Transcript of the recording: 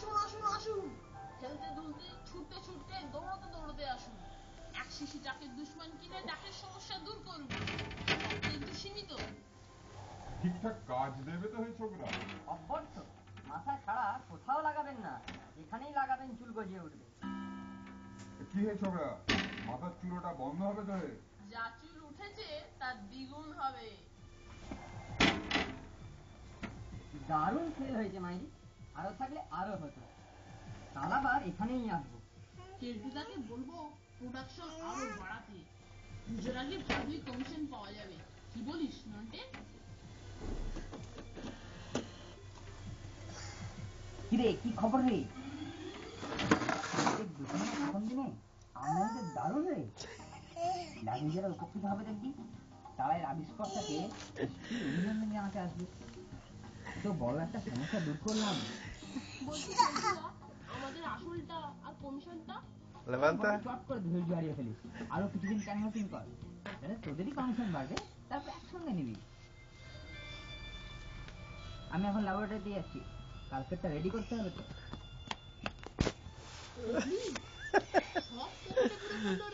আসুন আসুন আসুন, খেলতে দুলতে ছুটতে ছুটতে দৌড়াতে দৌড়াতে আসুন। এক শিশি চাকের দুশ্মন কিনে চাকের সমস্যা দূর করুন। কিন্তু সীমিত। ঠিকঠাক কাজ দেবে তো এই ছোকরা? অভ্যর্থ, মাথা ছাড়া কোথাও লাগাবেন না, যেখানেই লাগাবেন চুল গজিয়ে উঠবে। কি হে ছোকরা, মাথার চুলোটা বন্ধ হবে তো? যা চুল উঠেছে তার দ্বিগুণ হবে। দারুণ ফেল হয়েছে মাইরি, আরো থাকলে আরো হতো। কাল আবার এখানেই আসবো। কেলটুদাকে বলবো প্রোডাকশন আরো বাড়াতে। পুজোর আগে ভালোই কমিশন পাওয়া যাবে, কি বলিস নন্টে? কিরে, কি খবর রে? এখন দিনে আমদানিতে দারুণ রে। লাভি যারা উপকৃত হবে দেখবি, তারা এর আবিষ্কর্তাকে অভিনন্দন জানাতে আসবে। তো বড় একটা সমস্যা দূর করলাম। বলছি আমাদের আসলটা আর কমিশনটা চট করে ধৈর্য হারিয়ে ফেলিস, আরো কিছুদিন ক্যানভাসিং কর, তাহলে তোদেরই কমিশন বাড়বে, তারপর একসঙ্গে নিবি। আমি এখন ল্যাবরেটরিতে যাচ্ছি, কালকেরটা রেডি করতে হবে তো। সব পকেটে পুরো